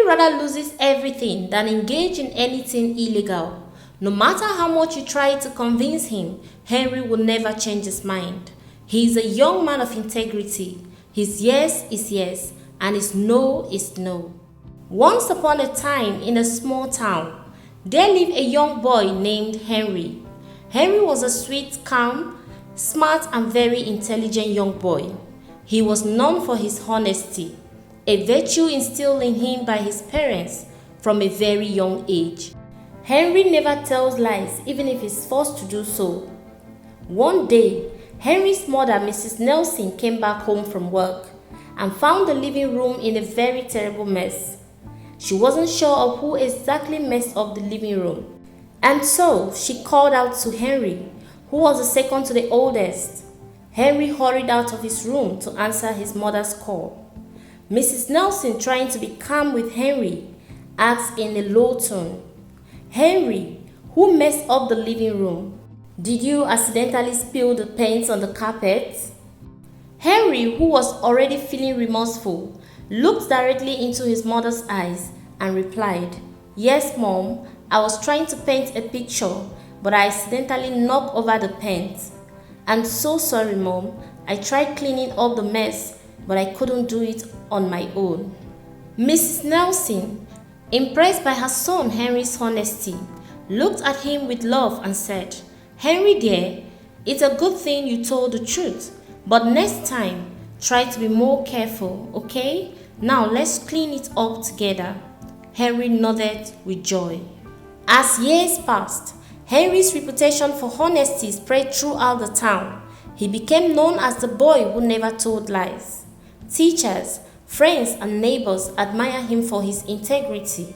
rather loses everything than engage in anything illegal. No matter how much you try to convince him, Henry will never change his mind. He is a young man of integrity. His yes is yes, and his no is no. Once upon a time, in a small town, there lived a young boy named Henry. Henry was a sweet, calm, smart, and very intelligent young boy. He was known for his honesty, a virtue instilled in him by his parents from a very young age. Henry never tells lies, even if he's forced to do so. One day, Henry's mother, Mrs. Nelson, came back home from work and found the living room in a very terrible mess. She wasn't sure of who exactly messed up the living room, and so she called out to Henry, who was the second to the oldest. Henry hurried out of his room to answer his mother's call. Mrs. Nelson, trying to be calm with Henry, asked in a low tone, "Henry, who messed up the living room? Did you accidentally spill the paint on the carpet?" Henry, who was already feeling remorseful, looked directly into his mother's eyes and replied, "Yes, Mom, I was trying to paint a picture, but I accidentally knocked over the paint. I'm so sorry, Mom. I tried cleaning up the mess, but I couldn't do it on my own." Mrs. Nelson, impressed by her son Henry's honesty, looked at him with love and said, "Henry dear, it's a good thing you told the truth, but next time, try to be more careful, okay? Now let's clean it up together." Henry nodded with joy. As years passed, Henry's reputation for honesty spread throughout the town. He became known as the boy who never told lies. Teachers, friends, and neighbors admired him for his integrity.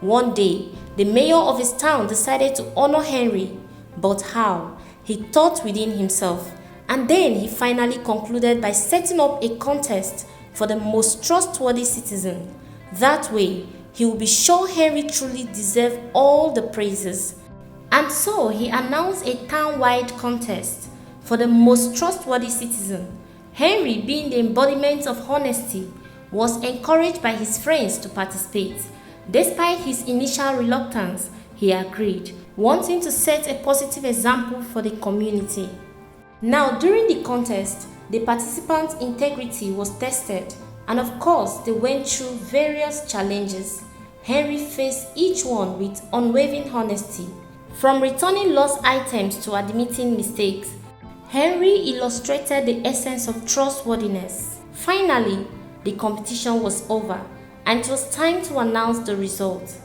One day, the mayor of his town decided to honor Henry. But how? He thought within himself, and then he finally concluded by setting up a contest for the most trustworthy citizen. That way, he would be sure Henry truly deserved all the praises. And so he announced a town-wide contest for the most trustworthy citizen. Henry, being the embodiment of honesty, was encouraged by his friends to participate. Despite his initial reluctance, he agreed, wanting to set a positive example for the community. Now, during the contest, the participants' integrity was tested, and of course, they went through various challenges. Henry faced each one with unwavering honesty. From returning lost items to admitting mistakes, Henry illustrated the essence of trustworthiness. Finally, the competition was over, and it was time to announce the results.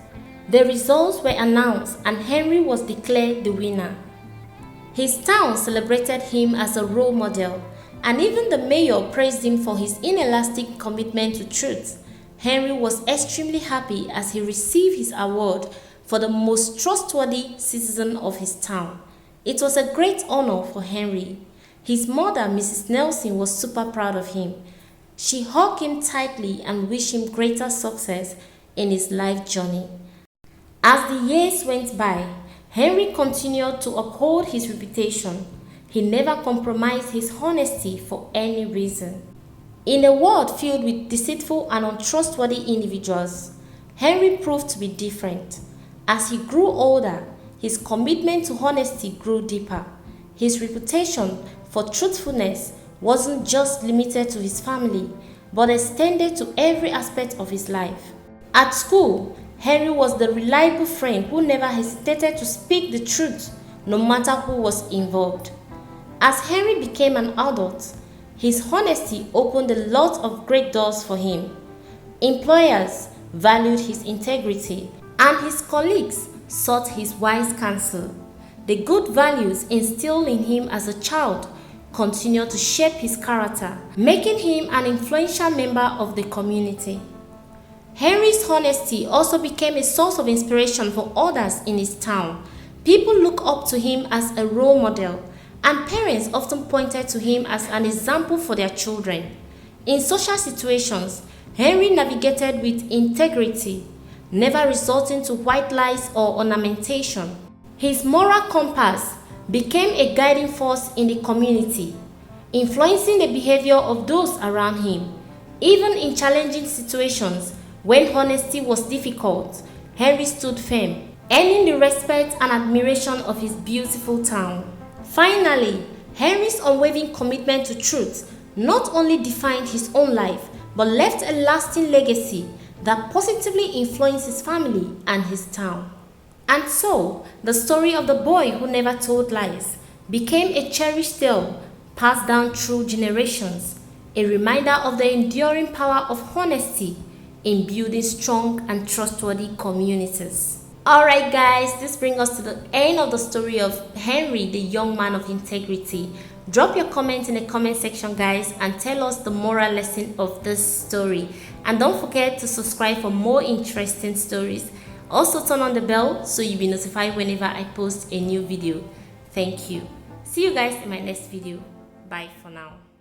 The results were announced, and Henry was declared the winner. His town celebrated him as a role model, and even the mayor praised him for his inelastic commitment to truth. Henry was extremely happy as he received his award for the most trustworthy citizen of his town. It was a great honor for Henry. His mother, Mrs. Nelson, was super proud of him. She hugged him tightly and wished him greater success in his life journey. As the years went by, Henry continued to uphold his reputation. He never compromised his honesty for any reason. In a world filled with deceitful and untrustworthy individuals, Henry proved to be different. As he grew older, his commitment to honesty grew deeper. His reputation for truthfulness wasn't just limited to his family, but extended to every aspect of his life. At school, Henry was the reliable friend who never hesitated to speak the truth, no matter who was involved. As Henry became an adult, his honesty opened a lot of great doors for him. Employers valued his integrity, and his colleagues sought his wise counsel. The good values instilled in him as a child continued to shape his character, making him an influential member of the community. Henry's honesty also became a source of inspiration for others in his town. People looked up to him as a role model, and parents often pointed to him as an example for their children. In social situations, Henry navigated with integrity, never resorting to white lies or ornamentation. His moral compass became a guiding force in the community, influencing the behavior of those around him. Even in challenging situations, When honesty was difficult, Henry stood firm, earning the respect and admiration of his beautiful town. Finally, Henry's unwavering commitment to truth not only defined his own life, but left a lasting legacy that positively influenced his family and his town. And so, the story of the boy who never told lies became a cherished tale passed down through generations, a reminder of the enduring power of honesty in building strong and trustworthy communities. Alright guys, this brings us to the end of the story of Henry, the young man of integrity. Drop your comments in the comment section guys and tell us the moral lesson of this story. And don't forget to subscribe for more interesting stories. Also turn on the bell so you'll be notified whenever I post a new video. Thank you. See you guys in my next video. Bye for now.